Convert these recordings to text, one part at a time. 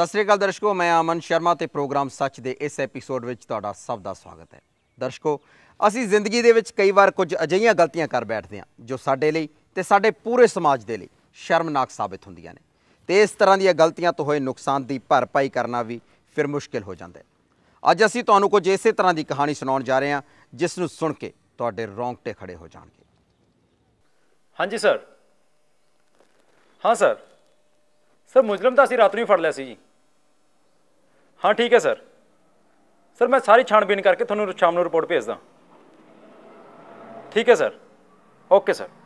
सत श्री अकाल दर्शकों, मैं अमन शर्मा ते प्रोग्राम सच दे इस एपीसोड विच तुहाडा सब दा स्वागत है। दर्शकों, असी जिंदगी दे विच कई बार कुछ अजिहियां गलतियां कर बैठते हैं जो साडे लई ते साडे पूरे समाज दे लई शर्मनाक साबित हुंदियां ने ते इस तरह दी गलतियां तो होए नुकसान की भरपाई करना भी फिर मुश्किल हो जाता है। अज असी तुहानूं कुछ इसे तरह की कहानी सुणाउण जा रहे हैं जिस नूं सुण के तुहाडे रोंगटे खड़े हो जाणगे। हाँ जी सर। हाँ सर, सर मुजरम तो असीं रात नूं ही फड़ लिया सी जी। हाँ ठीक है सर। सर मैं सारी छाणबीन करके तुहानूं शाम नूं रिपोर्ट भेजदा। ठीक है सर, ओके सर।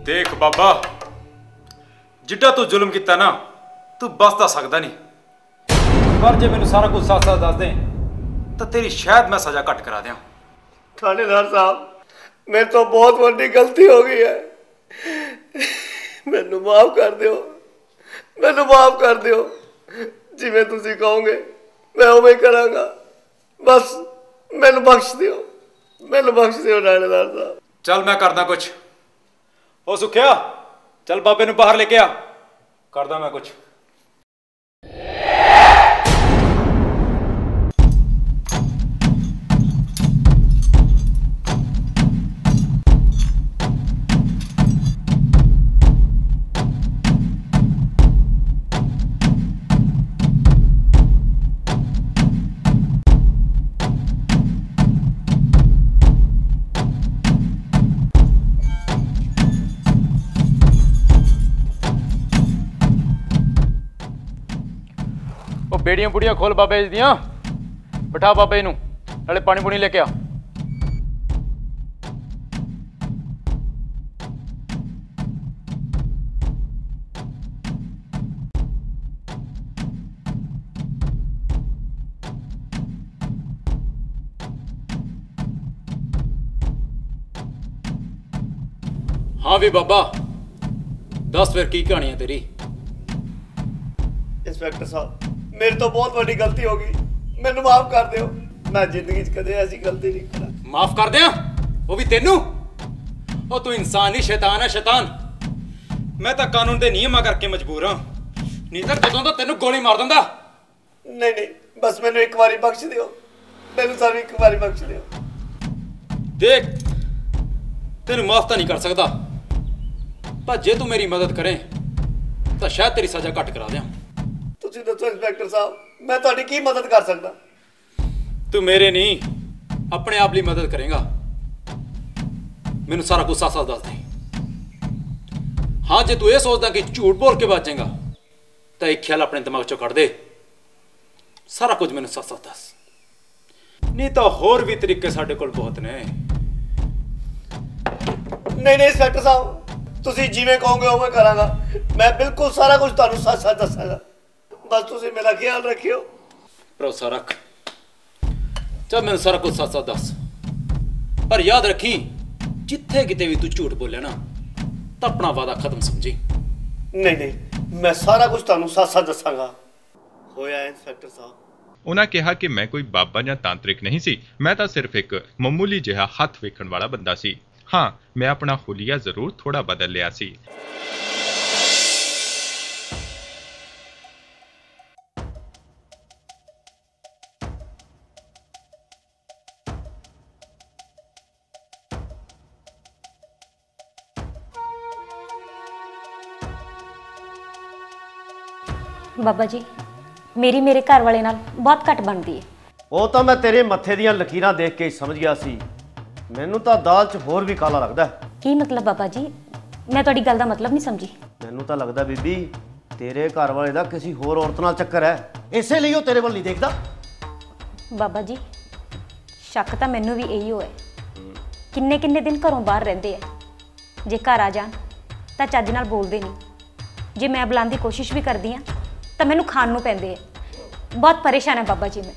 देख बाबा, जिड्डा तू जुल्म किया ना, तू बसदा सकदा नहीं, पर जे मैनू सारा कुछ साथ साथ दस दे तो तेरी शायद मैं सजा घट करा दियां। थानेदार साहब, मेरे तो बहुत बड़ी गलती हो गई है, मैनू माफ कर दियो, मैनू माफ कर दियो। जिवें तुसीं कहोगे मैं उवें करांगा, बस मैनू बख्श दियो, मैनू बख्श दियो थानेदार साहब। चल मैं करदा कुछ। ओ सुखिया, चल बाबे नूं बाहर लेके आ, करदा मैं कुछ। बेड़ियां बुड़ियां खोल बाबे दियां, बिठा बाबे नूं, नाले पानी पुनी लेके आ। हाँ भी बाबा, दस फिर की कहानी है तेरी? इंस्पेक्टर साहब, मेरे तो बहुत बड़ी गलती हो गई, मैनू माफ कर दियो। मैं जिंदगी च कदे ऐसी गलती नहीं करा। माफ कर दिया? वो भी तेनू? ओ तू इंसान ही शैतान है, शैतान। मैं तो कानून के नियम करके मजबूर हाँ, नहीं तो जदों तो तेनू गोली मार दिंदा। नहीं नहीं, बस मैनू एक बारी बख्श दियो, मैनू सर एक बारी बख्श दियो। देख, तेनू माफ तो नहीं कर सकता, पर जे तू मेरी मदद करें तो शायद तेरी सजा घट करा दियां। तुसीं दसो इंस्पेक्टर साहब, मैं तुहाडी की मदद कर सकदा? तू मेरे नहीं, अपने आप लिए मदद करेगा। मैनू सारा कुछ साथ साथ दस दे। हाँ, जे तू ये सोचदा कि झूठ बोल के बचेगा तो एक ख्याल अपने दिमाग चो कट दे, सारा कुछ मैनू साथ साथ दस, नहीं तो होर भी तरीके साडे कोल बहुत ने। नहीं नहीं इंस्पेक्टर साहब, तुसीं जिवें कहोगे उवें करांगा, मैं बिल्कुल सारा कुछ तुहानू सच सच दसांगा, बस तुसीं मेरा ख्याल रखियो। भरोसा रख। चल मैनू सारा कुछ सच सच दस, पर याद रखी जिथे किते भी तू झूठ बोले ना तो अपना वादा खत्म समझी। नहीं नहीं, मैं सारा कुछ तुहानू सच सच दसांगा। होया इंस्पेक्टर साहब। उन्हें कहा कि मैं कोई बाबा या तांत्रिक नहीं सी, मैं तो सिर्फ एक मामूली जिहा हथ वेखण वाला बंदा सी। हाँ, मैं अपना हुलिया जरूर थोड़ा बदल लिया सी। बाबा जी, मेरी मेरे घर वाले नाल बहुत घट बनती है। वो तो मैं तेरे मत्थे दियां लकीरां देख के ही समझ गया सी, मैनू तो दाल च होर भी काला लगदा है। की मतलब बाबा जी? मैं तुहाडी गल दा मतलब नहीं समझी। मैनू तो लगदा बीबी तेरे घर वाले दा किसी होर औरत नाल चक्कर है, इसे लिए वो तेरे वल नहीं देखदा। बाबा जी, शक तो मैनू भी यही है, किन्ने किन्ने दिन घरों बाहर रहंदे आ, जे घर आ जान ਤਾਂ ਚੱਜ ਨਾਲ ਬੋਲਦੇ ਨਹੀਂ। ਜੇ ਮੈਂ ਬੁਲਾਉਣ ਦੀ ਕੋਸ਼ਿਸ਼ ਵੀ ਕਰਦੀ ਹਾਂ ਤਾਂ ਮੈਨੂੰ ਖਾਣ ਨੂੰ ਪੈਂਦੇ ਆ। ਬਹੁਤ ਪਰੇਸ਼ਾਨ ਹੈ ਬਾਬਾ ਜੀ ਮੈਂ।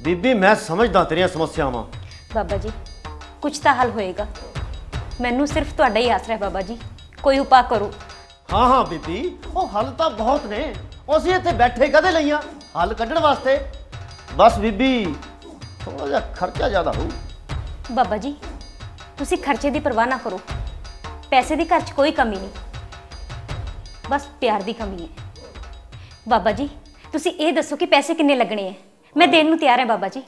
ਬੀਬੀ ਮੈਂ ਸਮਝਦਾ ਤੇਰੀਆਂ ਸਮੱਸਿਆਵਾਂ। ਬਾਬਾ ਜੀ ਕੁਝ ਤਾਂ ਹੱਲ ਹੋਏਗਾ। ਮੈਨੂੰ ਸਿਰਫ ਤੁਹਾਡਾ ਹੀ ਆਸਰਾ ਹੈ ਬਾਬਾ ਜੀ, ਕੋਈ ਉਪਾਅ ਕਰੋ। ਹਾਂ ਬੀਬੀ, ਉਹ ਹੱਲ ਤਾਂ ਬਹੁਤ ਨੇ। ਅਸੀਂ ਇੱਥੇ ਬੈਠੇ ਕਦੇ ਲਈਆਂ ਹੱਲ ਕੱਢਣ ਵਾਸਤੇ। ਬਸ ਬੀਬੀ ਥੋੜਾ ਜਿਹਾ ਖਰਚਾ ਜ਼ਿਆਦਾ ਹੋਊ। ਬਾਬਾ ਜੀ ਤੁਸੀਂ ਖਰਚੇ ਦੀ ਪਰਵਾਹ ਨਾ ਕਰੋ। ਪੈਸੇ ਦੀ ਘਰ 'ਚ ਕੋਈ ਕਮੀ ਨਹੀਂ, ਬਸ ਪਿਆਰ ਦੀ ਕਮੀ ਹੈ। ਬਾਬਾ ਜੀ ਤੁਸੀਂ ਇਹ ਦੱਸੋ ਕਿ ਪੈਸੇ ਕਿੰਨੇ ਲੱਗਣੇ ਹੈ? ਮੈਂ ਦੇਣ ਨੂੰ ਤਿਆਰ ਹਾਂ ਬਾਬਾ ਜੀ।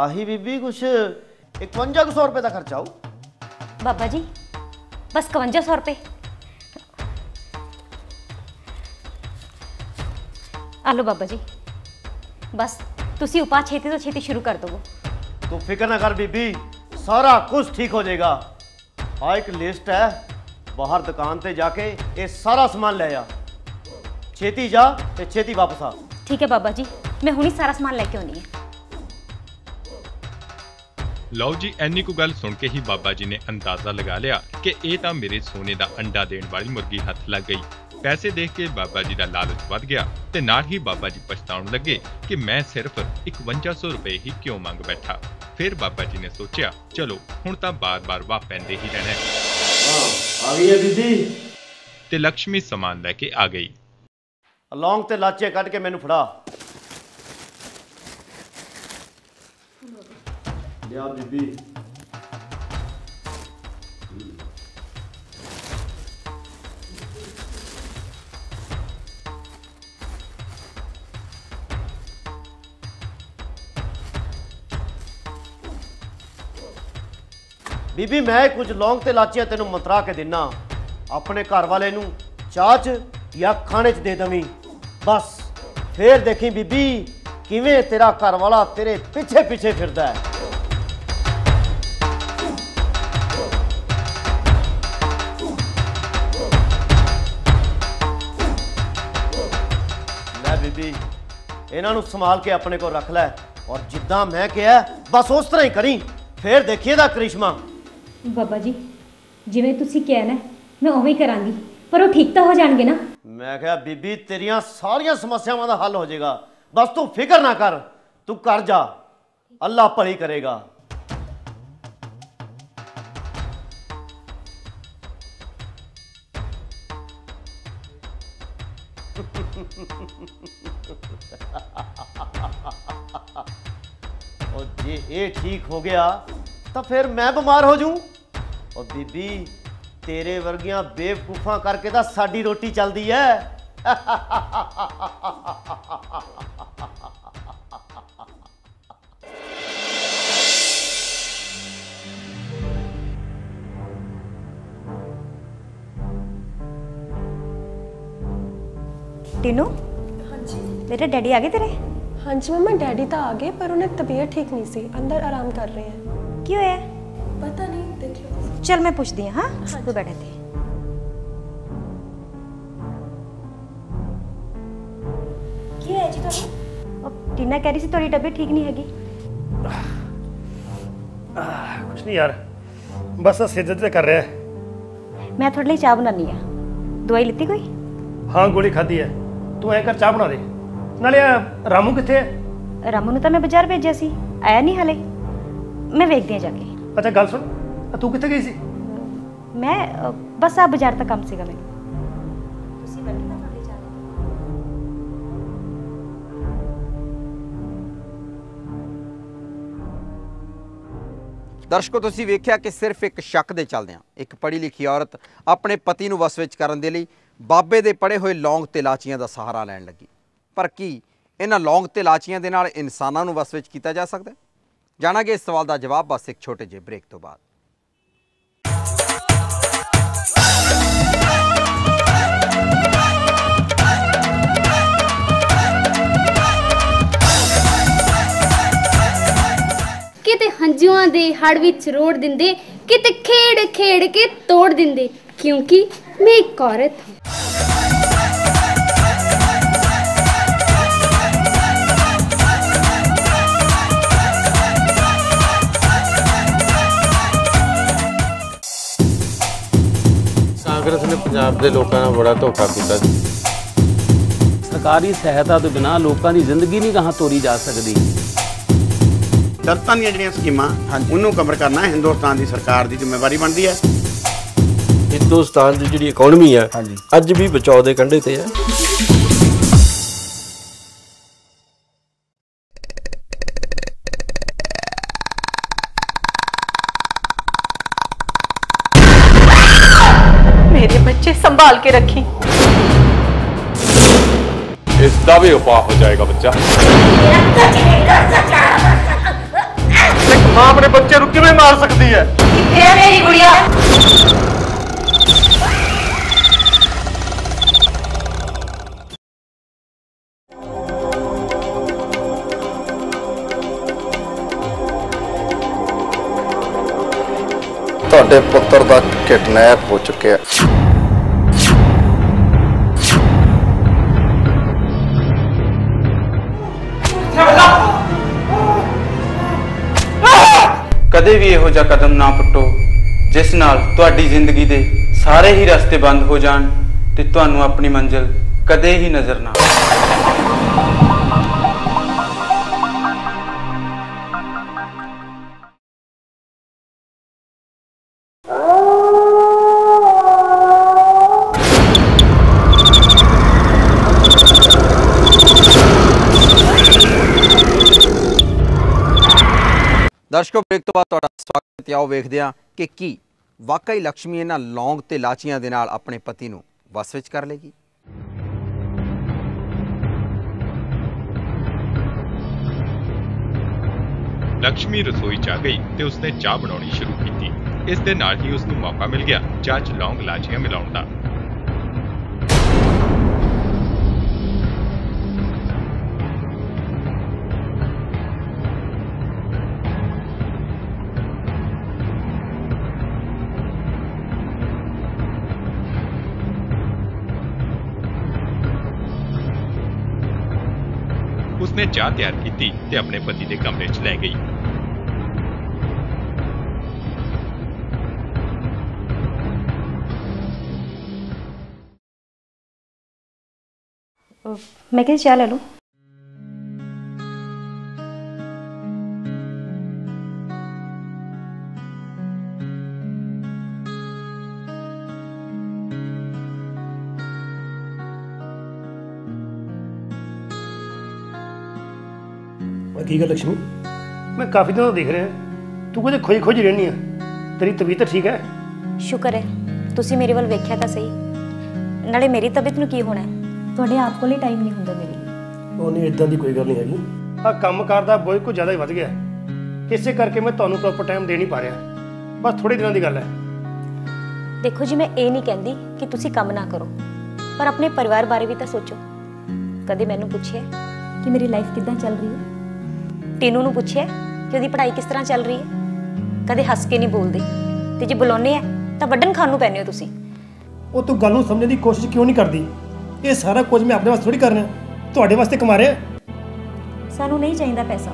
ਆਹੀ ਬੀਬੀ ਕੁਛ 5100 ਰੁਪਏ ਦਾ ਖਰਚਾ ਆਊ। ਬਾਬਾ ਜੀ ਬਸ 5100 ਰੁਪਏ। ਆਲੋ ਬਾਬਾ ਜੀ, ਬਸ ਤੁਸੀਂ ਉਪਾਅ ਛੇਤੀ ਤੋਂ ਛੇਤੀ ਸ਼ੁਰੂ ਕਰ ਦਿਓ। ਤੂੰ ਫਿਕਰ ਨਾ ਕਰ ਬੀਬੀ, ਸਾਰਾ ਕੁਝ ਠੀਕ ਹੋ ਜਾਏਗਾ। ਆ ਇੱਕ ਲਿਸਟ ਹੈ, ਬਾਹਰ ਦੁਕਾਨ ਤੇ ਜਾ ਕੇ ਇਹ ਸਾਰਾ ਸਮਾਨ ਲੈ ਆ। ਛੇਤੀ ਜਾ ਤੇ ਛੇਤੀ ਵਾਪਸ ਆ। ਠੀਕ ਹੈ ਬਾਬਾ ਜੀ, ਮੈਂ ਹੁਣੀ ਸਾਰਾ ਸਮਾਨ ਲੈ ਕੇ ਆਉਂਦੀ ਹਾਂ। ਲਓ ਜੀ, ਐਨੀ ਕੁ ਗੱਲ ਸੁਣ ਕੇ ਹੀ ਬਾਬਾ ਜੀ ਨੇ ਅੰਦਾਜ਼ਾ ਲਗਾ ਲਿਆ ਕਿ ਇਹ ਤਾਂ ਮੇਰੇ ਸੋਨੇ ਦਾ ਅੰਡਾ ਦੇਣ ਵਾਲੀ ਮੁਰਗੀ ਹੱਥ ਲੱਗ ਗਈ। ਪੈਸੇ ਦੇਖ ਕੇ ਬਾਬਾ ਜੀ ਦਾ ਲਾਲਚ ਵੱਧ ਗਿਆ ਤੇ ਨਾਲ ਹੀ ਬਾਬਾ ਜੀ ਪਛਤਾਉਣ ਲੱਗੇ ਕਿ ਮੈਂ ਸਿਰਫ 5100 ਰੁਪਏ ਹੀ ਕਿਉਂ ਮੰਗ ਬੈਠਾ। ਫਿਰ ਬਾਬਾ ਜੀ ਨੇ ਸੋਚਿਆ, ਚਲੋ ਹੁਣ ਤਾਂ ਬਾਰ-ਬਾਰ ਵਾਹ ਪੈਂਦੇ ਹੀ ਰਹਿਣਾ। ਆ ਗਈ ਹੈ ਬੀਬੀ। ਤੇ ਲక్ష్ਮੀ ਸਮਾਨ ਲੈ ਕੇ ਆ ਗਈ। ਲੌਂਗ ਤੇ ਲਾਚੇ ਕੱਢ ਕੇ ਮੈਨੂੰ ਫੜਾ। ਲਿਆ ਬੀਬੀ। ਬੀਬੀ ਮੈਂ ਕੁਝ ਲੌਂਗ ਤੇ ਲਾਚੀਆਂ ਤੈਨੂੰ ਮੰਤਰਾ ਕੇ ਦਿੰਨਾ। ਆਪਣੇ ਘਰ ਵਾਲੇ ਨੂੰ ਚਾਹ 'ਚ ਜਾਂ ਖਾਣੇ 'ਚ ਦੇ ਦਵੀਂ। ਬਸ ਫੇਰ ਦੇਖੀ ਬੀਬੀ ਕਿਵੇਂ ਤੇਰਾ ਘਰ ਵਾਲਾ ਤੇਰੇ ਪਿੱਛੇ ਪਿੱਛੇ ਫਿਰਦਾ ਹੈ। ਲੈ ਬੀਬੀ ਇਹਨਾਂ ਨੂੰ ਸੰਭਾਲ ਕੇ ਆਪਣੇ ਕੋਲ ਰੱਖ ਲੈ, ਔਰ ਜਿੱਦਾਂ ਮੈਂ ਕਿਹਾ ਬਸ ਉਸ ਤਰ੍ਹਾਂ ਹੀ ਕਰੀ। ਫੇਰ ਦੇਖੀ ਇਹਦਾ ਕਰਿਸ਼ਮਾ। ਬਾਬਾ ਜੀ ਜਿਵੇਂ ਤੁਸੀਂ ਕਿਹਾ ਨਾ ਮੈਂ ਉਵੇਂ ਹੀ ਕਰਾਂਗੀ, ਪਰ ਉਹ ਠੀਕ ਤਾਂ ਹੋ ਜਾਣਗੇ ਨਾ? ਮੈਂ ਕਿਹਾ ਬੀਬੀ ਤੇਰੀਆਂ ਸਾਰੀਆਂ ਸਮੱਸਿਆਵਾਂ ਦਾ ਹੱਲ ਹੋ ਜਾਏਗਾ। ਬਸ ਤੂੰ ਫਿਕਰ ਨਾ ਕਰ, ਤੂੰ ਕਰ ਜਾ, ਅੱਲਾ ਭਲੀ ਕਰੇਗਾ। और जे ये ठीक हो गया तो फिर मैं बीमार हो जाऊं। और बीबी तेरे वर्गियां बेवकूफा करके तो साडी रोटी चलती है। टीनू ਹਾਂਜੀ बेटा डैडी आ गए तेरे? ਹਾਂਜੀ ਮਮਾ ਡੈਡੀ ਤਾਂ ਆ ਗਏ ਪਰ ਉਹਨਾਂ ਦੀ ਤਬੀਅਤ ਠੀਕ ਨਹੀਂ ਸੀ, ਅੰਦਰ ਆਰਾਮ ਕਰ ਰਹੇ हैं। क्यों है? पता नहीं, देख लो। चल मैं पूछती हूँ। हाँ तो बैठे थे। क्यों है जी अब टीना कह रही थी थोड़ी तबीयत ठीक नहीं हैगी। कुछ नहीं यार, बस सिर ते कर रहा है। मैं थोड़े लिए चाह बनानी है। दवाई लेती कोई? हाँ गोली खाधी है। तू ऐ कर चाह बना दे। नाले रामू किथे है? रामू ने तो मैं बाजार भेजा सी, आया नहीं हाले। मैं वेखदी हां जाके। अच्छा गल सुन, तू किथे गई सी? मैं बस आ बाजार तक काम सीगा मैनू। तुसी बैठो मैं थोड़ी जा रही। ਦਰਸ਼ਕੋ ਤੁਸੀਂ ਵੇਖਿਆ ਕਿ ਸਿਰਫ ਇੱਕ ਸ਼ੱਕ ਦੇ ਚੱਲਦਿਆਂ ਇੱਕ ਪੜ੍ਹੀ ਲਿਖੀ ਔਰਤ ਆਪਣੇ ਪਤੀ ਨੂੰ ਵਸ ਵਿੱਚ ਕਰਨ ਦੇ ਲਈ ਬਾਬੇ ਦੇ ਪੜੇ ਹੋਏ ਲੌਂਗ ਤੇ ਲਾਚੀਆਂ ਦਾ ਸਹਾਰਾ ਲੈਣ ਲੱਗੀ। ਪਰ ਕੀ ਇਹਨਾਂ ਲੌਂਗ ਤੇ ਲਾਚੀਆਂ ਦੇ ਨਾਲ ਇਨਸਾਨਾਂ ਨੂੰ ਵਸ ਵਿੱਚ ਕੀਤਾ ਜਾ ਸਕਦਾ ਹੈ? ਜਾਣਾਂਗੇ ਇਸ ਸਵਾਲ ਦਾ ਜਵਾਬ ਬਸ ਇੱਕ ਛੋਟੇ ਜਿਹੇ ਬ੍ਰੇਕ ਤੋਂ ਬਾਅਦ। ਕਿਤੇ ਹੰਝੂਆਂ ਦੇ ਹੜ ਵਿੱਚ ਰੋੜ ਦਿੰਦੇ, ਕਿਤੇ ਖੇਡ ਖੇਡ ਕੇ ਤੋੜ ਦਿੰਦੇ, ਕਿਉਂਕਿ ਮੈਂ ਇੱਕ ਔਰਤ ਹਾਂ। ਕਾਂਗਰਸ ਨੇ ਪੰਜਾਬ ਦੇ ਲੋਕਾਂ ਨਾਲ ਬੜਾ ਧੋਖਾ ਕੀਤਾ। ਸਰਕਾਰੀ ਸਹਾਇਤਾ ਤੋਂ ਬਿਨਾਂ ਲੋਕਾਂ ਦੀ ਜ਼ਿੰਦਗੀ ਨਹੀਂ ਗਾਹਾਂ ਤੋਰੀ ਜਾ ਸਕਦੀ। ਦਰਤਾਂ ਦੀਆਂ ਜਿਹੜੀਆਂ ਸਕੀਮਾਂ ਉਹਨੂੰ ਕਵਰ ਕਰਨਾ ਹਿੰਦੁਸਤਾਨ ਦੀ ਸਰਕਾਰ ਦੀ ਜ਼ਿੰਮੇਵਾਰੀ ਬਣਦੀ ਹੈ। ਹਿੰਦੁਸਤਾਨ ਦੀ ਜਿਹੜੀ ਇਕਨੋਮੀ ਹੈ ਅੱਜ ਵੀ ਬਚਾਓ ਦੇ ਕੰਢੇ ਤੇ ਹੈ। मेरे बच्चे संभाल के रखी। इसका भी उपाय हो जाएगा बच्चा। मां अपने बच्चे को किवें मार सकती है? मेरी गुड़िया ਤੁਹਾਡੇ ਪੁੱਤਰ ਦਾ ਕਿਡਨੈਪ ਹੋ ਚੁੱਕਿਆ। ਕਦੇ ਵੀ ਇਹੋ ਜਿਹਾ ਕਦਮ ਨਾ ਪੁੱਟੋ ਜਿਸ ਨਾਲ ਤੁਹਾਡੀ ਜ਼ਿੰਦਗੀ ਦੇ ਸਾਰੇ ਹੀ ਰਸਤੇ ਬੰਦ ਹੋ ਜਾਣ ਤੇ ਤੁਹਾਨੂੰ ਆਪਣੀ ਮੰਜ਼ਿਲ ਕਦੇ ਹੀ ਨਜ਼ਰ ਨਾ ਆਵੇ। ਦਰਸ਼ਕੋ ਬ੍ਰੇਕ ਤੋਂ ਬਾਅਦ ਤੁਹਾਡਾ ਸਵਾਗਤ ਹੈ। ਆਓ ਵੇਖਦੇ ਹਾਂ ਕਿ ਕੀ ਵਾਕਈ ਲక్ష్ਮੀ ਇਹਨਾਂ ਲੌਂਗ ਤੇ ਲਾਚੀਆਂ ਦੇ ਨਾਲ ਆਪਣੇ ਪਤੀ ਨੂੰ ਵਸ ਵਿੱਚ ਕਰ ਲੇਗੀ। ਲక్ష్ਮੀ ਰਸੋਈ 'ਚ ਆ ਗਈ ਤੇ ਉਸਨੇ ਚਾਹ ਬਣਾਉਣੀ ਸ਼ੁਰੂ ਕੀਤੀ। ਇਸ ਦੇ ਨਾਲ ਹੀ ਉਸ ਨੂੰ ਮੌਕਾ ਮਿਲ ਗਿਆ ਚਾਹ 'ਚ ਲੌਂਗ ਲਾਚੀਆਂ ਮਿਲਾਉਣ ਦਾ। ਉਸਨੇ ਚਾਹ ਤਿਆਰ ਕੀਤੀ ਤੇ ਆਪਣੇ ਪਤੀ ਦੇ ਕਮਰੇ 'ਚ ਲੈ ਗਈ। मैं क्या चाय ले लूं? की गल लक्ष्मी, मैं काफ़ी दिनों देख रहा तू कुछ खोजी खोजी रहनी है। तेरी तबीयत ठीक है? ਸ਼ੁਕਰ ਹੈ ਤੁਸੀਂ ਮੇਰੇ ਵੱਲ ਵੇਖਿਆ ਤਾਂ ਸਹੀ। ਨਾਲੇ ਮੇਰੀ ਤਬੀਅਤ ਨੂੰ ਕੀ ਹੋਣਾ ਹੈ? ਤੁਹਾਡੇ ਆਪ ਕੋਲ ਹੀ ਟਾਈਮ ਨਹੀਂ ਹੁੰਦਾ ਮੇਰੇ ਲਈ। ਉਹ ਨਹੀਂ, ਇਦਾਂ ਦੀ ਕੋਈ ਗੱਲ ਨਹੀਂ ਹੈਗੀ। ਆ ਕੰਮ ਕਾਰ ਦਾ ਬੋਝ ਕੁਝ ਜ਼ਿਆਦਾ ਹੀ ਵੱਧ ਗਿਆ, ਇਸੇ ਕਰਕੇ ਮੈਂ ਤੁਹਾਨੂੰ ਪ੍ਰੋਪਰ ਟਾਈਮ ਦੇ ਨਹੀਂ ਪਾ ਰਿਹਾ। ਬਸ ਥੋੜੇ ਦਿਨਾਂ ਦੀ ਗੱਲ ਹੈ। ਦੇਖੋ ਜੀ, ਮੈਂ ਇਹ ਨਹੀਂ ਕਹਿੰਦੀ ਕਿ ਤੁਸੀਂ ਕੰਮ ਨਾ ਕਰੋ, ਪਰ ਆਪਣੇ ਪਰਿਵਾਰ ਬਾਰੇ ਵੀ ਤਾਂ ਸੋਚੋ। ਕਦੇ ਮੈਨੂੰ ਪੁੱਛਿਆ ਕਿ ਮੇਰੀ ਲਾਈਫ ਕਿੱਦਾਂ ਚੱਲ ਰਹੀ ਹੈ? ਟੀਨੂ ਨੂੰ ਪੁੱਛਿਆ ਕਿ ਉਹਦੀ ਪੜ੍ਹਾਈ ਕਿਸ ਤਰ੍ਹਾਂ ਚੱਲ ਰਹੀ ਹੈ? ਕਦੇ ਹੱਸ ਕੇ ਨਹੀਂ ਬੋਲਦੇ, ਤੇ ਜੇ ਬੁਲਾਉਂਦੇ ਆ ਤਾਂ ਵੱਢਣ ਖਾਣ ਨੂੰ ਪੈਂਦੇ ਹੋ ਤੁਸੀਂ। ਉਹ ਤੂੰ ਗੱਲ ਨੂੰ ਸਮਝਣ ਦੀ ਕੋਸ਼ਿਸ਼ ਕਿਉਂ ਨਹੀਂ ਕਰਦੀ? ਇਹ ਸਾਰਾ ਕੁਝ ਮੈਂ ਆਪਣੇ ਵਾਸਤੇ ਥੋੜੀ ਕਰ ਰਿਹਾ, ਤੁਹਾਡੇ ਵਾਸਤੇ ਕਮਾ ਰਿਹਾ। ਸਾਨੂੰ ਨਹੀਂ ਚਾਹੀਦਾ ਪੈਸਾ,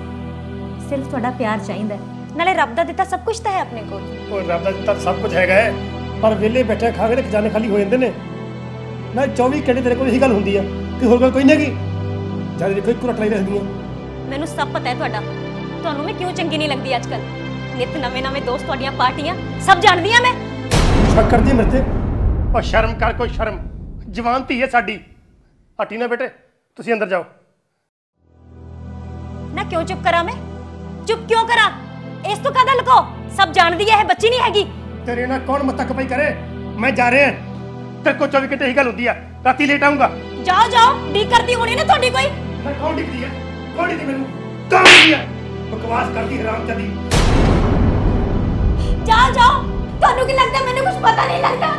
ਸਿਰਫ ਤੁਹਾਡਾ ਪਿਆਰ ਚਾਹੀਦਾ। ਨਾਲੇ ਰੱਬ ਦਾ ਦਿੱਤਾ ਸਭ ਕੁਝ ਤਾਂ ਹੈ ਆਪਣੇ ਕੋਲ। ਉਹ ਰੱਬ ਦਾ ਦਿੱਤਾ ਸਭ ਕੁਝ ਹੈਗਾ ਹੈ, ਪਰ ਵਿਹਲੇ ਬੈਠੇ ਖਾ ਕੇ ਤੇ ਖਜ਼ਾਨੇ ਖਾਲੀ ਹੋ ਜਾਂਦੇ ਨੇ। ਨਾ 24 ਘੰਟੇ ਤੇਰੇ ਕੋਲ ਇਹੀ ਗੱਲ ਹੁੰਦੀ ਆ ਕਿ ਹੋਰ ਕੋਈ ਨਹੀਂ ਹੈਗੀ। ਜਦ ਦੇਖੋ ਇੱਕ ਰਟ ਲਈ ਰਹਿੰਦੀਆਂ। ਮੈਨੂੰ ਸਭ ਪਤਾ ਹੈ ਤੁਹਾਡਾ, ਤੁਹਾਨੂੰ ਮੈਂ ਕਿਉਂ ਚੰਗੀ ਨਹੀਂ ਲੱਗਦੀ ਅੱਜ ਕੱਲ। ਨਿਤ ਨਵੇਂ ਦੋਸਤ, ਤੁਹਾਡੀਆਂ ਪਾਰਟੀਆਂ, ਸਭ ਜਾਣਦੀ ਆ ਮੈਂ। ਸ਼ੱਕ ਕਰਦੀ ਮੇਰੇ ਤੇ? ਉਹ ਸ਼ਰਮ ਕਰ, ਕੋਈ ਸ਼ਰਮ। ਜਵਾਨ ਧੀ ਹੈ ਸਾਡੀ। ਹਟੀ ਨਾ ਬੇਟੇ, ਤੁਸੀਂ ਅੰਦਰ ਜਾਓ। ਨਾ ਕਿਉਂ ਚੁੱਪ ਕਰਾਂ ਮੈਂ? ਚੁੱਪ ਕਿਉਂ ਕਰਾਂ? ਇਸ ਤੋਂ ਕਾਹਦਾ ਲੁਕਾਓ? ਸਭ ਜਾਣਦੀ ਹੈ ਇਹ ਬੱਚੀ ਨਹੀਂ ਹੈਗੀ। ਤੇਰੇ ਨਾਲ ਕੌਣ ਮੱਥਾ ਕਪਾਈ ਕਰੇ? ਮੈਂ ਜਾ ਰਿਹਾ। ਤੇਰੇ ਕੋਲ 24 ਘੰਟੇ ਹੀ ਗੱਲ ਹੁੰਦੀ ਆ, ਰਾਤੀ ਲੇਟ ਆਉਂਗਾ। ਜਾਓ ਜਾਓ, ਡੀ ਕਰਦੀ ਹੋਣੀ ਨਾ ਤੁਹਾਡੀ ਕੋਈ। ਮੈਂ ਕੌਣ ਡਿੱਗਦੀ ਹੈ? ਕੌਣ ਡਿੱਗਦੀ ਮੈਨੂੰ? ਕੌਣ ਡਿੱਗਦੀ ਹੈ? ਬਕਵਾਸ ਕਰਦੀ ਹਰਾਮਜ਼ਾਦੀ। ਜਾਓ ਜਾਓ, ਤੁਹਾਨੂੰ ਕੀ ਲੱਗਦਾ ਮੈਨੂੰ ਕੁਝ ਪਤਾ ਨਹੀਂ ਲੱਗਦਾ?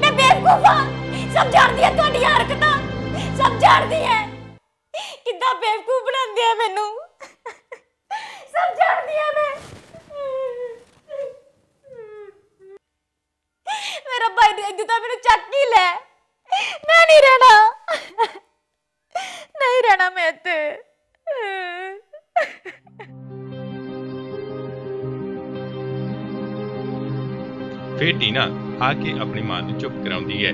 ਮੈਂ ਬੇਵਕੂਫ ਹਾਂ। ਸਭ ਜਾਣਦੀ ਹੈ ਤੁਹਾਡੀਆਂ ਹਰਕਤਾਂ, ਸਭ ਜਾਣਦੀ ਹੈ ਕਿੱਦਾਂ ਬੇਵਕੂਫ ਬਣਾਉਂਦੇ ਆ ਮੈਨੂੰ। ਸਭ ਜਾਣਦੀ ਹੈ ਮੈਂ। ਮੇਰਾ ਭਾਈ ਇੱਕ ਤਾਂ ਮੈਨੂੰ ਚੱਕ ਹੀ ਲੈ। ਮੈਂ ਨਹੀਂ ਰਹਿਣਾ, ਨਹੀਂ ਰਹਿਣਾ ਮੈਂ ਇੱਥੇ। ਫਿਰ ਟੀਨਾ ਆ ਕੇ ਆਪਣੀ ਮਾਂ ਨੂੰ ਚੁੱਪ ਕਰਾਉਂਦੀ ਹੈ।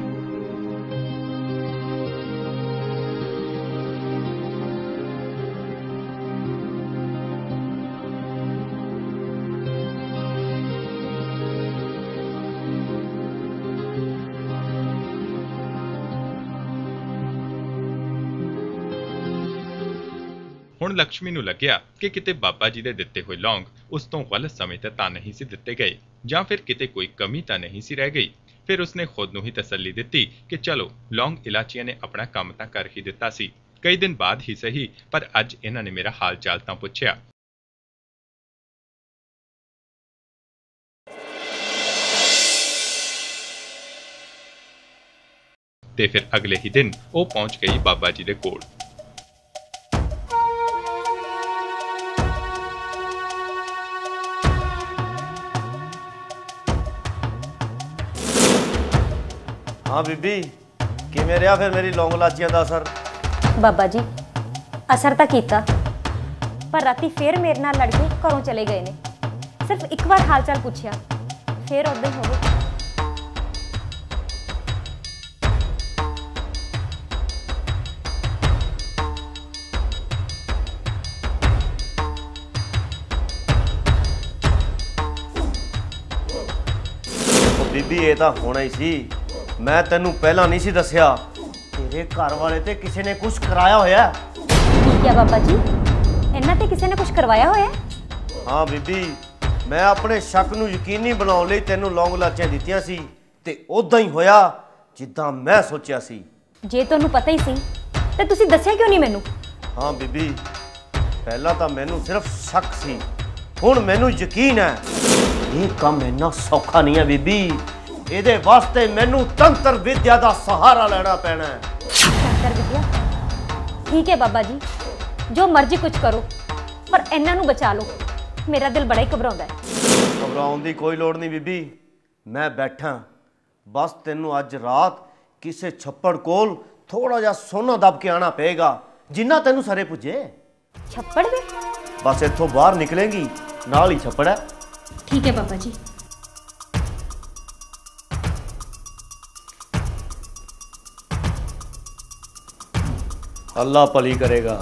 ਹੁਣ ਲక్ష్ਮੀ ਨੂੰ ਲੱਗਿਆ ਕਿ ਕਿਤੇ ਬਾਬਾ ਜੀ ਦੇ ਦਿੱਤੇ ਹੋਏ ਲੌਂਗ ਉਸ ਤੋਂ ਗਲਤ ਸਮੇਂ ਤੇ ਤਾਂ ਨਹੀਂ ਸੀ ਦਿੱਤੇ ਗਏ, ਜਾਂ ਫਿਰ ਕਿਤੇ ਕੋਈ ਕਮੀ ਤਾਂ ਨਹੀਂ ਸੀ ਰਹਿ ਗਈ। ਫਿਰ ਉਸਨੇ ਖੁਦ ਨੂੰ ਹੀ ਤਸੱਲੀ ਦਿੱਤੀ ਕਿ ਚਲੋ ਲੌਂਗ ਇਲਾਚੀਆਂ ਨੇ ਆਪਣਾ ਕੰਮ ਤਾਂ ਕਰ ਹੀ ਦਿੱਤਾ ਸੀ, ਕਈ ਦਿਨ ਬਾਅਦ ਹੀ ਸਹੀ, ਪਰ ਅੱਜ ਇਹਨਾਂ ਨੇ ਮੇਰਾ ਹਾਲ ਚਾਲ ਤਾਂ ਪੁੱਛਿਆ। ਤੇ ਫਿਰ ਅਗਲੇ ਹੀ ਦਿਨ ਉਹ ਪਹੁੰਚ ਗਈ ਬਾਬਾ ਜੀ ਦੇ ਕੋਲ। हाँ बीबी किवें रहा फिर मेरी लौंग इलाचियां दा असर? बाबा जी असर तो कीता, पर राती फिर मेरे नाल लड़ के घरों चले गए ने। सिर्फ एक बार हाल चाल पूछया, फिर उदे हो गए। बीबी ये तो होना ही सी, मैं तेनू पहला नहीं सी दसिया। तेरे घर वाले ते किसी ने कुछ कराया होया। ठीक है बाबा जी, इन्हां ते किसी ने कुछ करवाया होया? हाँ बीबी, मैं अपने शक नू यकीनी बनाउण लई तेनू लौंग इलाचियां दित्तियां सी ते उदां ही होया जिद्दां मैं सोचिया सी। जे तुहानू पता ही सी ते तुसीं दस्सिया क्यों नहीं मैनू? हाँ बीबी, पहला तो मैनू सिर्फ शक सी, हुण मैनू यकीन है। ये काम इन्ना सौखा नहीं है बीबी, ਇਹਦੇ ਵਾਸਤੇ ਮੈਨੂੰ ਤੰਤਰ ਵਿਦਿਆ ਦਾ ਸਹਾਰਾ ਲੈਣਾ ਪੈਣਾ ਹੈ। ਤੰਤਰ ਵਿਦਿਆ? ਠੀਕ ਹੈ ਬਾਬਾ ਜੀ, ਜੋ ਮਰਜ਼ੀ ਕੁਝ ਕਰੋ, ਪਰ ਇਹਨਾਂ ਨੂੰ ਬਚਾ ਲਓ। ਮੇਰਾ ਦਿਲ ਬੜਾ ਹੀ ਘਬਰਾਉਂਦਾ ਹੈ। ਘਬਰਾਉਣ ਦੀ ਕੋਈ ਲੋੜ ਨਹੀਂ ਬੀਬੀ, ਮੈਂ ਬੈਠਾ। ਬਸ ਤੈਨੂੰ ਅੱਜ ਰਾਤ ਕਿਸੇ ਛੱਪੜ ਕੋਲ ਥੋੜਾ ਜਿਹਾ ਸੋਨਾ ਦੱਬ ਕੇ ਆਣਾ ਪਏਗਾ, ਜਿੰਨਾ ਤੈਨੂੰ ਸਾਰੇ ਪੁੱਜੇ। ਛੱਪੜ ਦੇ? ਬਸ ਇੱਥੋਂ ਬਾਹਰ ਨਿਕਲੇਂਗੀ, ਨਾਲ ਹੀ ਛੱਪੜ ਹੈ। ਠੀਕ ਹੈ ਬਾਬਾ ਜੀ। अल्लाह भली करेगा।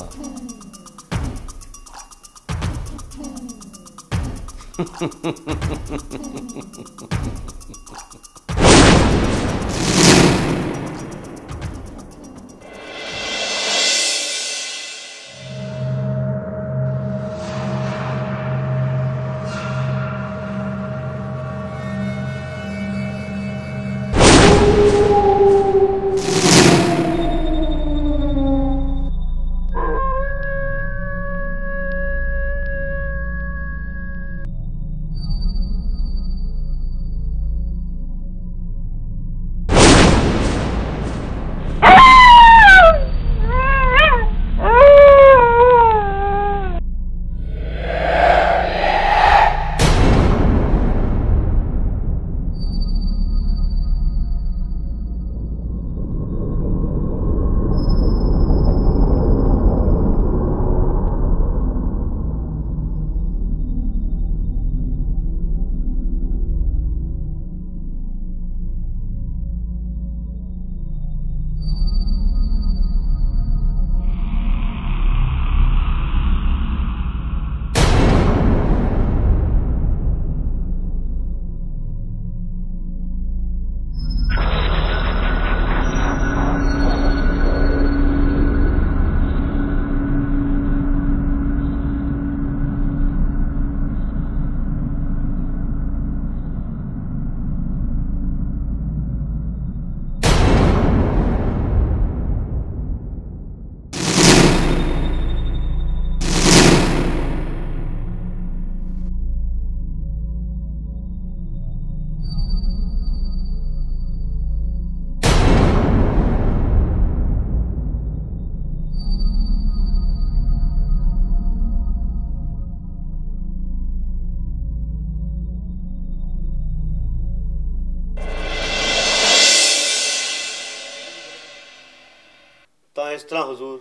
ਤਾਂ ਇਸ ਤਰ੍ਹਾਂ ਹਜ਼ੂਰ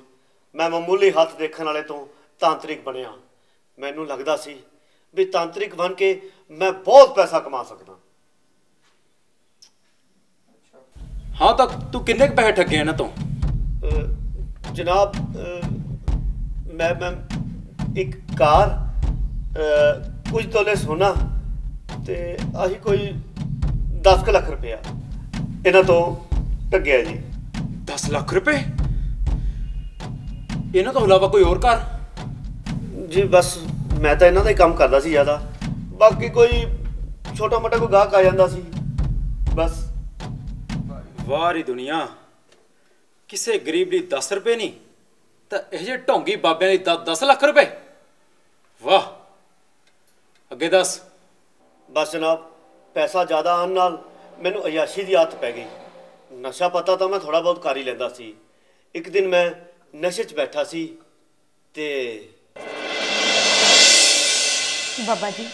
ਮੈਂ ਮਾਮੂਲੀ ਹੱਥ ਦੇਖਣ ਵਾਲੇ ਤੋਂ ਤਾਂਤਰਿਕ ਬਣਿਆ। ਮੈਨੂੰ ਲੱਗਦਾ ਸੀ ਵੀ ਤਾਂਤਰਿਕ ਬਣ ਕੇ ਮੈਂ ਬਹੁਤ ਪੈਸਾ ਕਮਾ ਸਕਦਾ, हाँ तो तू किन्ने के पैसे ठगे इन्हां तो? जनाब मैं एक कार कुछ तोले सोना ते आही कोई 10 लाख रुपया इन्हां तो ठगिया जी। 10 लाख रुपए? इन्हां तो इलावा कोई और कार? जी बस मैं तो इन्हां दा ही काम करदा सी ज़्यादा, बाकी कोई छोटा मोटा कोई गाहक आ जांदा सी बस। वारी दुनिया, किसे गरीब ਲਈ 10 रुपए नहीं तो ਇਹ ਢੋਂਗੀ ਬਾਬਿਆਂ ਲਈ 10 ਲੱਖ रुपए। वाह, ਅੱਗੇ ਦੱਸ। बस जनाब पैसा ज़्यादा आने नाल मैनू अयाशी की आदत पै गई। नशा पता तो मैं थोड़ा बहुत कर ही लैंदा सी। एक दिन मैं नशे च बैठा सी ते बाबा जी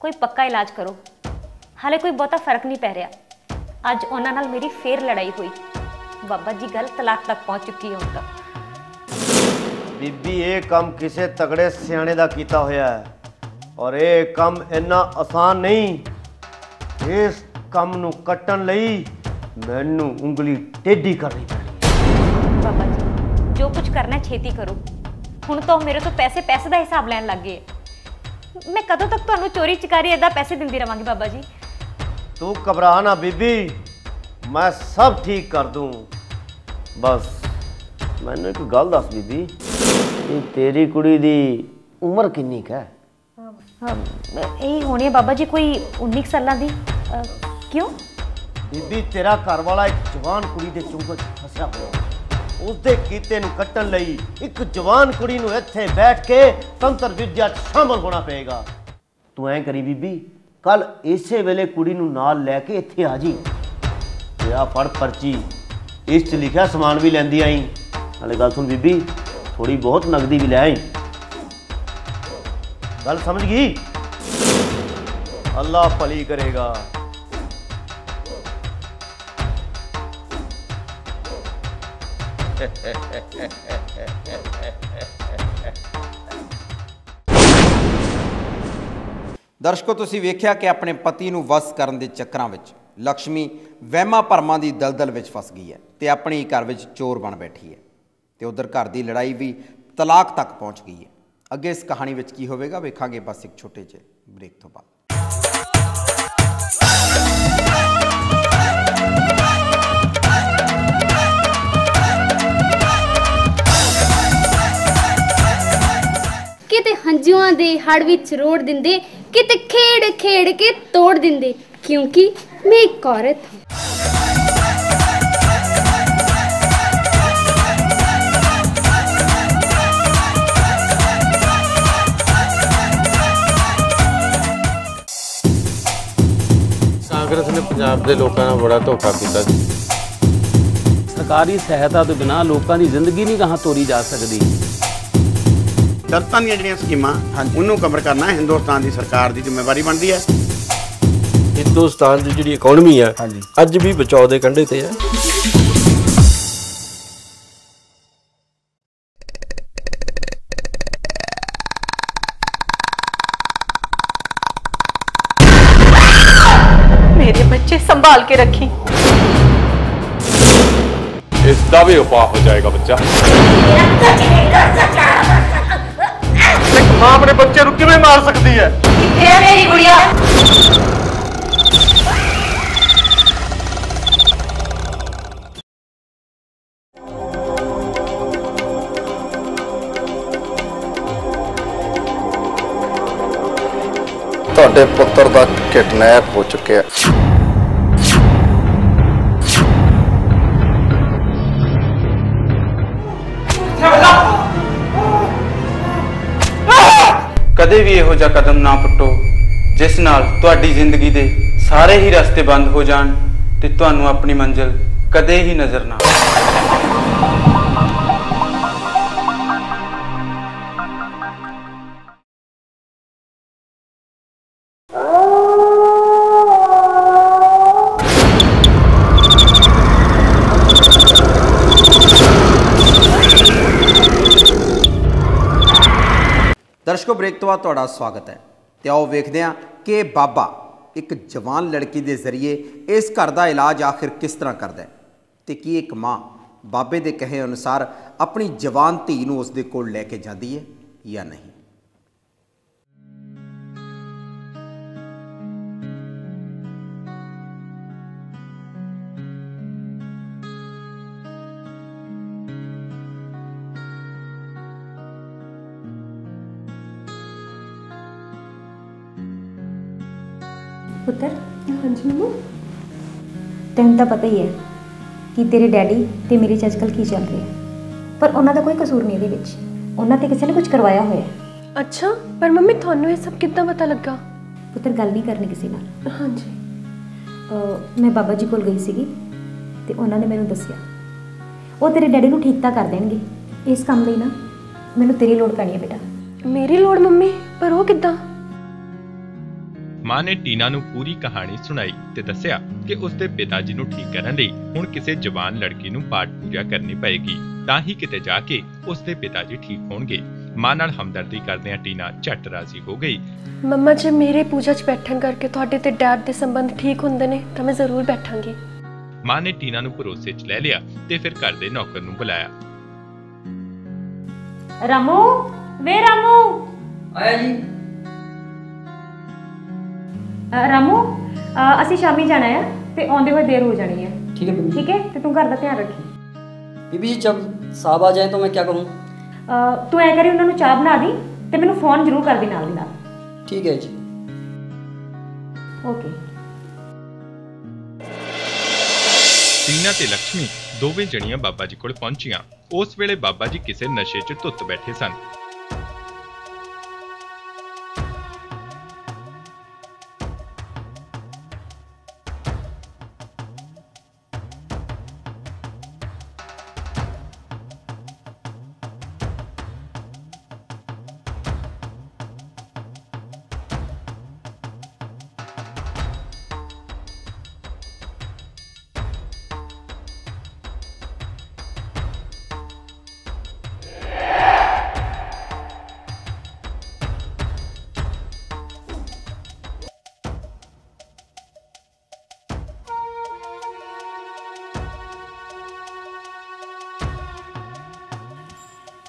कोई पक्का इलाज करो, हाले कोई बहुता फर्क नहीं पै रहा। अज उन्हां नाल मेरी फिर लड़ाई हुई। बाबा जी गल तलाक तक पहुंच चुकी है हुण तक। बीबी ये काम किसी तगड़े सियाणे दा कीता होया है और ये काम इन्ना आसान नहीं। इस काम नू कट्टन लई मैनू उंगली टेढ़ी करनी पैनी। बाबा जी जो कुछ करना है छेती करो, हुण तो मेरे तो पैसे दा हिसाब लैन लग गए। मैं कदों तक तुहानू चोरी चकारी इदा पैसे दिंदी रहांगी बाबा जी? तू घबरा ना बीबी, मैं सब ठीक कर दूं। बस मैनू एक गल दस बीबी, तेरी कुड़ी दी उम्र किन्नी है? यही होनी है बाबा जी कोई 19 साल दी। क्यों बीबी तेरा घर वाला एक जवान कुड़ी दे चुंगल फसिया होया, उसदे कीते नू कट्टन लई एक जवान कुड़ी नू इत्थे बैठ के तंत्र विद्या शामिल होना पेगा। तू ऐ करी बीबी, कल इसे वेले कुड़ी नू नाल लैके इत्थे आ जी। तेरा फड़ पर्ची, इस च लिखा समान भी लैंदी आई। नाले गल सुन बीबी, थोड़ी बहुत नगदी भी लै आई। गल समझ गई? अल्लाह भली करेगा। ਦਰਸ਼ਕੋ ਤੁਸੀਂ ਵੇਖਿਆ ਕਿ ਆਪਣੇ ਪਤੀ ਨੂੰ ਵਸ ਕਰਨ ਦੇ ਚੱਕਰਾਂ ਵਿੱਚ ਲక్ష్ਮੀ ਵਹਿਮਾਂ ਭਰਮਾਂ ਦੀ ਦਲਦਲ ਵਿੱਚ ਫਸ ਗਈ ਹੈ ਤੇ ਆਪਣੇ ਘਰ ਵਿੱਚ ਚੋਰ ਬਣ ਬੈਠੀ ਹੈ ਤੇ ਉਧਰ ਘਰ ਦੀ ਲੜਾਈ ਵੀ ਤਲਾਕ ਤੱਕ ਪਹੁੰਚ ਗਈ ਹੈ। ਅੱਗੇ ਇਸ ਕਹਾਣੀ ਵਿੱਚ ਕੀ ਹੋਵੇਗਾ ਵੇਖਾਂਗੇ ਬਸ ਇੱਕ ਛੋਟੇ ਜਿਹੇ ਬ੍ਰੇਕ ਤੋਂ ਬਾਅਦ। किते हंजुआं दे हड़ विच रोड़ दिंदे, किते खेड़ खेड़ के तोड़ दिंदे, क्योंकि मैं एक औरत हूं। ਕਾਂਗਰਸ ਨੇ ਪੰਜਾਬ ਦੇ ਲੋਕਾਂ ਨਾਲ ਬੜਾ ਧੋਖਾ ਕੀਤਾ ਜੀ। ਸਰਕਾਰੀ ਸਹਾਇਤਾ ਤੋਂ ਬਿਨਾਂ ਲੋਕਾਂ ਦੀ ਜ਼ਿੰਦਗੀ ਨਹੀਂ ਗਾਹਾਂ ਤੋਰੀ ਜਾ ਸਕਦੀ। ਦਰਤਾਂ ਦੀਆਂ ਜਿਹੜੀਆਂ ਸਕੀਮਾਂ ਉਹਨੂੰ ਕਵਰ ਕਰਨਾ ਹਿੰਦੁਸਤਾਨ ਦੀ ਸਰਕਾਰ ਦੀ ਜ਼ਿੰਮੇਵਾਰੀ ਬਣਦੀ ਹੈ। ਹਿੰਦੁਸਤਾਨ ਦੀ ਜਿਹੜੀ ਇਕਨੋਮੀ ਆ ਅੱਜ ਵੀ ਬਚਾਓ ਦੇ ਕੰਢੇ ਤੇ ਹੈ। मेरे बच्चे संभाल के रखी। इसका भी उपाय हो जाएगा बच्चा। मां अपने बच्चे को किवें मार सकती है? ये मेरी गुड़िया। ਤੁਹਾਡੇ ਪੁੱਤਰ ਦਾ ਕਿਡਨੈਪ ਹੋ ਚੁੱਕਿਆ। कदे भी ਇਹੋ ਜਿਹਾ ਕਦਮ ਨਾ ਪੁੱਟੋ ਜਿਸ ਨਾਲ ਤੁਹਾਡੀ ਜ਼ਿੰਦਗੀ ਦੇ ਸਾਰੇ ਹੀ ਰਸਤੇ ਬੰਦ ਹੋ ਜਾਣ ਤੇ ਤੁਹਾਨੂੰ ਆਪਣੀ ਮੰਜ਼ਿਲ ਕਦੇ ਹੀ ਨਜ਼ਰ ਨਾ ਆਵੇ। ਦਰਸ਼ਕੋ ਬ੍ਰੇਕ ਤੋਂ ਬਾਅਦ ਤੁਹਾਡਾ ਸਵਾਗਤ ਹੈ ਤੇ ਆਓ ਵੇਖਦੇ ਹਾਂ ਕਿ ਬਾਬਾ ਇੱਕ ਜਵਾਨ ਲੜਕੀ ਦੇ ਜ਼ਰੀਏ ਇਸ ਘਰ ਦਾ ਇਲਾਜ ਆਖਿਰ ਕਿਸ ਤਰ੍ਹਾਂ ਕਰਦਾ ਹੈ। ਤੇ ਕੀ ਇੱਕ ਮਾਂ ਬਾਬੇ ਦੇ ਕਹੇ ਅਨੁਸਾਰ ਆਪਣੀ ਜਵਾਨ ਧੀ ਨੂੰ ਉਸ ਦੇ ਕੋਲ ਲੈ ਕੇ ਜਾਂਦੀ ਹੈ ਜਾਂ ਨਹੀਂ। ਪੁੱਤਰ, ਹਾਂਜੀ ਮੰਮਾ। ਤੈਨੂੰ ਤਾਂ ਪਤਾ ਹੀ ਹੈ ਕਿ ਤੇਰੇ ਡੈਡੀ ਤੇ ਮੇਰੇ 'ਚ ਅੱਜਕੱਲ੍ਹ ਕੀ ਚੱਲ ਰਿਹਾ, ਪਰ ਉਹਨਾਂ ਦਾ ਕੋਈ ਕਸੂਰ ਨਹੀਂ ਇਹਦੇ ਵਿੱਚ। ਉਹਨਾਂ ਤੇ ਕਿਸੇ ਨੇ ਕੁਝ ਕਰਵਾਇਆ ਹੋਇਆ। ਅੱਛਾ, ਪਰ ਮੰਮੀ ਤੁਹਾਨੂੰ ਇਹ ਸਭ ਕਿੱਦਾਂ ਪਤਾ ਲੱਗਾ? ਪੁੱਤਰ, ਗੱਲ ਨਹੀਂ ਕਰਨੀ ਕਿਸੇ ਨਾਲ। ਹਾਂਜੀ। ਮੈਂ ਬਾਬਾ ਜੀ ਕੋਲ ਗਈ ਸੀਗੀ ਤੇ ਉਹਨਾਂ ਨੇ ਮੈਨੂੰ ਦੱਸਿਆ ਉਹ ਤੇਰੇ ਡੈਡੀ ਨੂੰ ਠੀਕ ਤਾਂ ਕਰ ਦੇਣਗੇ। ਇਸ ਕੰਮ ਲਈ ਨਾ ਮੈਨੂੰ ਤੇਰੀ ਲੋੜ ਪੈਣੀ ਹੈ ਬੇਟਾ। ਮੇਰੀ ਲੋੜ ਮੰਮੀ? ਪਰ ਉਹ ਕਿੱਦਾਂ? ਮਾਂ ਨੇ ਟੀਨਾ ਨੂੰ ਪੂਰੀ ਕਹਾਣੀ ਸੁਣਾਈ ਤੇ ਦੱਸਿਆ ਕਿ ਉਸਦੇ ਪਿਤਾ ਜੀ ਨੂੰ ਠੀਕ ਕਰਨ ਲਈ ਹੁਣ ਕਿਸੇ ਜਵਾਨ ਲੜਕੀ ਨੂੰ ਪਾਠ ਪੂਜਾ ਕਰਨੀ ਪਏਗੀ, ਤਾਂ ਹੀ ਕਿਤੇ ਜਾ ਕੇ ਉਸਦੇ ਪਿਤਾ ਜੀ ਠੀਕ ਹੋਣਗੇ। ਮਾਂ ਨਾਲ ਹਮਦਰਦੀ ਕਰਦਿਆਂ ਟੀਨਾ ਝੱਟ ਰਾਜ਼ੀ ਹੋ ਗਈ। ਮੰਮਾ, ਜੇ ਮੇਰੇ ਪੂਜਾ 'ਚ ਬੈਠਣ ਕਰਕੇ ਤੁਹਾਡੇ ਤੇ ਡੈਡ ਦੇ ਸੰਬੰਧ ਠੀਕ ਹੁੰਦੇ ਨੇ ਤਾਂ ਮੈਂ ਜ਼ਰੂਰ ਬੈਠਾਂਗੀ। ਮਾਂ ਨੇ ਟੀਨਾ ਨੂੰ ਭਰੋਸੇ 'ਚ ਲੈ ਲਿਆ ਤੇ ਫਿਰ ਘਰ ਦੇ ਨੌਕਰ ਨੂੰ ਬੁਲਾਇਆ। ਰਾਮੂ, ਵੇ ਰਾਮੂ। ਆਇਆ ਜੀ। ਰਾਮੂ, ਅਸੀਂ ਸ਼ਾਮੀ ਜਾਣਾ ਹੈ ਤੇ ਆਉਂਦੇ ਹੋਏ देर हो जानी है। ठीक है बीबी। ठीक है, तो तू घर का ध्यान रखी। बीबी जी, जब साहब आ जाए तो मैं क्या करूँ? तू ऐ करी उन्होंने चाह बना दी ते मैनू फोन जरूर कर दी नाल दी नाल। ठीक है जी। ओके। ਟੀਨਾ ਤੇ ਲక్ష్ਮੀ ਦੋਵੇਂ ਜਣੀਆਂ ਬਾਬਾ ਜੀ ਕੋਲ ਪਹੁੰਚੀਆਂ। ਉਸ ਵੇਲੇ ਬਾਬਾ ਜੀ ਕਿਸੇ ਨਸ਼ੇ 'ਚ ਧੁੱਤ ਬੈਠੇ ਸਨ।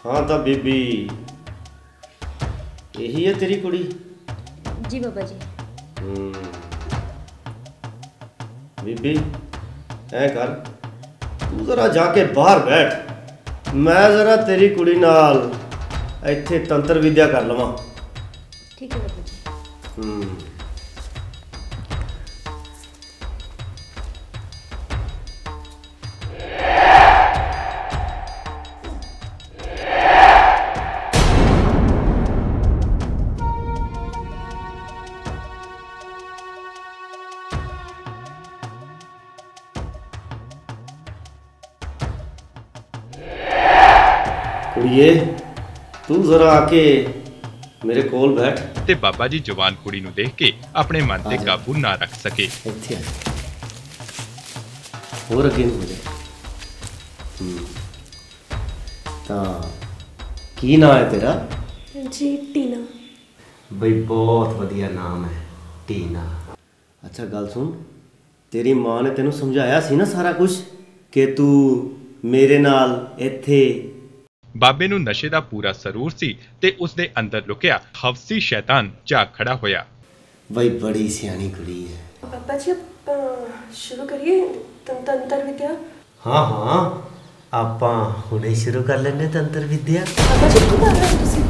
हाँ तो बीबी यही है तेरी कुड़ी? जी बाबा जी। बीबी ऐ कर, तू जरा जाके बाहर बैठ, मैं जरा तेरी कुड़ी नाल इत्थे तंत्र विद्या कर लवां। ठीक है बाबा जी। कुड़िए तू जरा आके मेरे कोल बैठ। ਤੇ ਬਾਬਾ ਜੀ ਜਵਾਨ ਕੁੜੀ ਨੂੰ ਦੇਖ ਕੇ ਆਪਣੇ ਮਨ ਤੇ ਕਾਬੂ ਨਾ ਰੱਖ ਸਕੇ। ਇੱਥੇ ਹੋਰ ਅੱਗੇ ਨੂੰ ਹੋ ਜਾ। ਤਾਂ ਕੀ ਨਾਮ ਹੈ ਤੇਰਾ? ਜੀ ਟੀਨਾ। ਬਈ ਬਹੁਤ ਵਧੀਆ ਨਾਮ ਹੈ ਟੀਨਾ। ਅੱਛਾ ਗੱਲ ਸੁਣ, ਤੇਰੀ ਮਾਂ ਨੇ ਤੈਨੂੰ ਸਮਝਾਇਆ ਸੀ ਨਾ ਸਾਰਾ ਕੁਝ ਕਿ ਤੂੰ ਮੇਰੇ ਨਾਲ ਇੱਥੇ। ਬਾਬੇ ਨੂੰ ਨਸ਼ੇ ਦਾ ਪੂਰਾ ਸਰੂਰ ਸੀ ਤੇ ਉਸ ਦੇ ਅੰਦਰ ਲੁਕਿਆ ਹਵਸੀ ਸ਼ੈਤਾਨ ਝਾਕ ਖੜਾ ਹੋਇਆ। ਬਈ ਬੜੀ ਸਿਆਣੀ ਕੁੜੀ ਹੈ। ਪਾਪਾ ਜੀ ਸ਼ੁਰੂ ਕਰੀਏ ਤੰਤਰ ਵਿਦਿਆ? ਹਾਂ ਹਾਂ, ਆਪਾਂ ਹੁਣੇ ਸ਼ੁਰੂ ਕਰ ਲੈਂਦੇ ਤੰਤਰ ਵਿਦਿਆ। ਪਾਪਾ ਜੀ ਕੀ ਕਰ ਰਹੇ ਹੋ ਤੁਸੀਂ?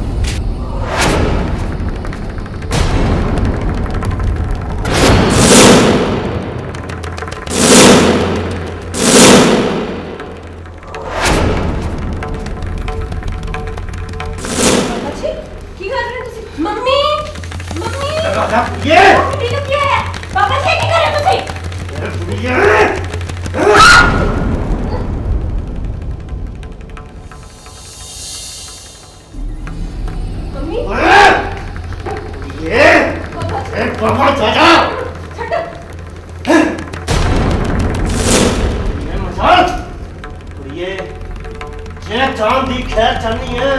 चांद दी खैर चलनी है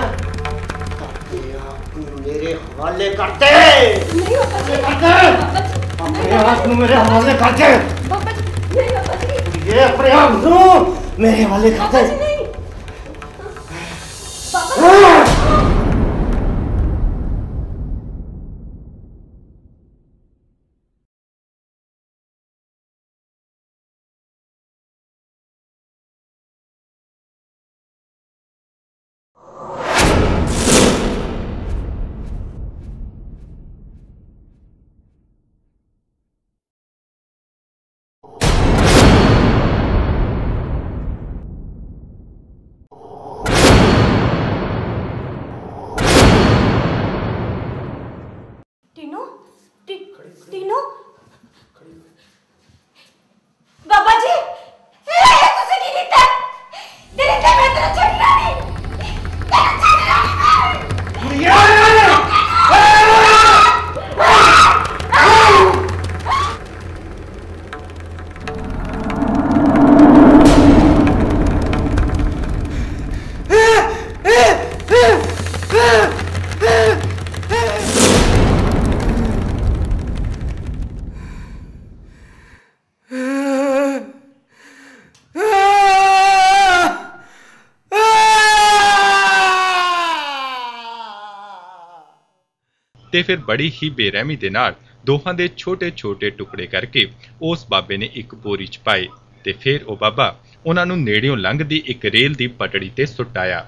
मेरे हवाले करते, अपने आप को मेरे हवाले करते, ये अपने आप मेरे वाले खाते तीनों बाबा जी तुसी की कीता तेरे ते मैं तेरा छड़ना नहीं तेरा छड़ना ਤੇ ਫਿਰ ਬੜੀ ਹੀ ਬੇਰਹਿਮੀ ਦੇ ਨਾਲ ਦੋਹਾਂ ਦੇ ਛੋਟੇ-ਛੋਟੇ ਟੁਕੜੇ ਕਰਕੇ ਉਸ ਬਾਬੇ ਨੇ ਇੱਕ ਬੋਰੀ 'ਚ ਪਾਏ ਤੇ ਫਿਰ ਉਹ ਬਾਬਾ ਉਹਨਾਂ ਨੂੰ ਨੇੜਿਓਂ ਲੰਘਦੀ ਇੱਕ ਰੇਲ ਦੀ ਪਟੜੀ ਤੇ ਸੁੱਟ ਆਇਆ।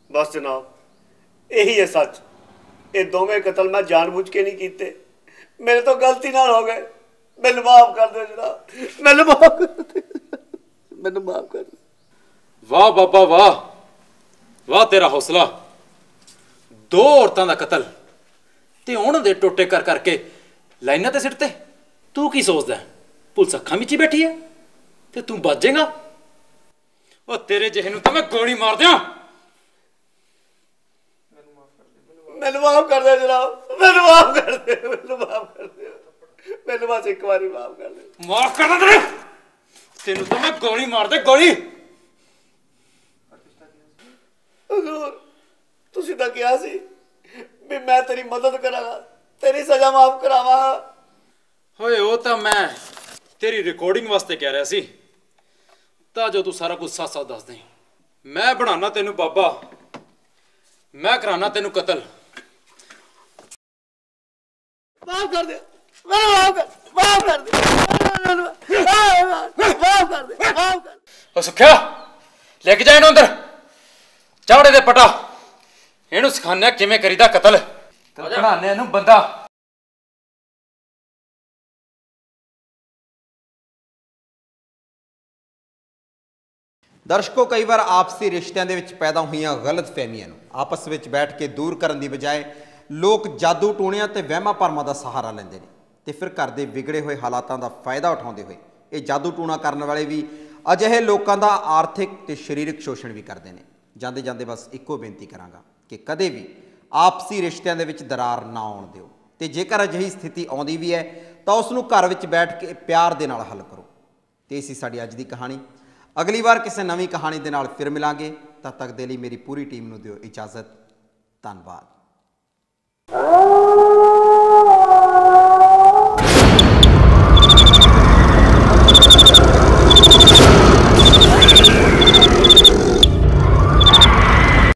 बस जनाब, यही है सच। ये दोवें कतल मैं जानबूझ के नहीं कीते, मेरे तो गलती नाल हो गए। मैनू माफ कर दो जनाब, मैनू माफ कर दो, मैनू माफ कर दो। वाह बाबा वाह, वाह तेरा हौसला। दो औरतां दा कतल ते उन्हां दे टोटे कर करके लाइनां ते सिੱਟते। तू की सोचदा है पुलिस अखां विच ही बैठी है ते तू बच जाएगा? ओ तेरे जिहे नूं तां मैं गोली मार दियां। मैनू माफ कर दे जनाब, मैनू माफ कर दे, मैनू माफ कर दे, मैनू बस एक बारी माफ कर दे। माफ कर दे तेनू तो मैं गोली मार दे गोली। हुजूर तुसी तां कहा सी भी मैं तेरी मदद करांगा, तेरी सजा माफ करावांगा। होए वो तो मैं तेरी रिकॉर्डिंग वास्ते कह रहा सी तां जो तू सारा कुछ साथ साथ दस दें। मैं बनाना तेनू बाबा, मैं कराना तेनू कतल। माफ कर दे, माफ कर दे, माफ कर दे, माफ कर दे, माफ कर। ओ सुखिया लेके जा इन्हू अंदर, चावड़े दे पटा, इन्हू सिखाने किवें करीदा कतल, बनाने इन्हू बंदा। ਦਰਸ਼ਕੋ, ਕਈ ਵਾਰ ਆਪਸੀ ਰਿਸ਼ਤਿਆਂ ਦੇ ਵਿੱਚ ਪੈਦਾ ਹੋਈਆਂ ਗਲਤ ਫਹਿਮੀਆਂ ਨੂੰ ਆਪਸ ਵਿੱਚ ਬੈਠ ਕੇ ਦੂਰ ਕਰਨ ਦੀ ਬਜਾਏ ਲੋਕ ਜਾਦੂ ਟੂਣਿਆਂ ਤੇ ਵਹਿਮਾਂ ਭਰਮਾਂ ਦਾ ਸਹਾਰਾ ਲੈਂਦੇ ਨੇ ਤੇ ਫਿਰ ਘਰ ਦੇ ਵਿਗੜੇ ਹੋਏ ਹਾਲਾਤਾਂ ਦਾ ਫਾਇਦਾ ਉਠਾਉਂਦੇ ਹੋਏ ਇਹ ਜਾਦੂ ਟੂਣਾ ਕਰਨ ਵਾਲੇ ਵੀ ਅਜਿਹੇ ਲੋਕਾਂ ਦਾ ਆਰਥਿਕ ਤੇ ਸਰੀਰਕ ਸ਼ੋਸ਼ਣ ਵੀ ਕਰਦੇ ਨੇ। ਜਾਂਦੇ ਜਾਂਦੇ ਬਸ ਇੱਕੋ ਬੇਨਤੀ ਕਰਾਂਗਾ ਕਿ ਕਦੇ ਵੀ ਆਪਸੀ ਰਿਸ਼ਤਿਆਂ ਦੇ ਵਿੱਚ ਦਰਾਰ ਨਾ ਆਉਣ ਦਿਓ ਤੇ ਜੇਕਰ ਅਜਿਹੀ ਸਥਿਤੀ ਆਉਂਦੀ ਵੀ ਹੈ ਤਾਂ ਉਸ ਨੂੰ ਘਰ ਵਿੱਚ ਬੈਠ ਕੇ ਪਿਆਰ ਦੇ ਨਾਲ ਹੱਲ ਕਰੋ। ਤੇ ਇਸੀ ਸਾਡੀ ਅੱਜ ਦੀ ਕਹਾਣੀ। ਅਗਲੀ ਵਾਰ ਕਿਸੇ ਨਵੀਂ ਕਹਾਣੀ ਦੇ ਨਾਲ ਫਿਰ ਮਿਲਾਂਗੇ। ਤਦ ਤੱਕ ਦੇ ਲਈ ਮੇਰੀ ਪੂਰੀ ਟੀਮ ਨੂੰ ਦਿਓ ਇਜਾਜ਼ਤ। ਧੰਨਵਾਦ।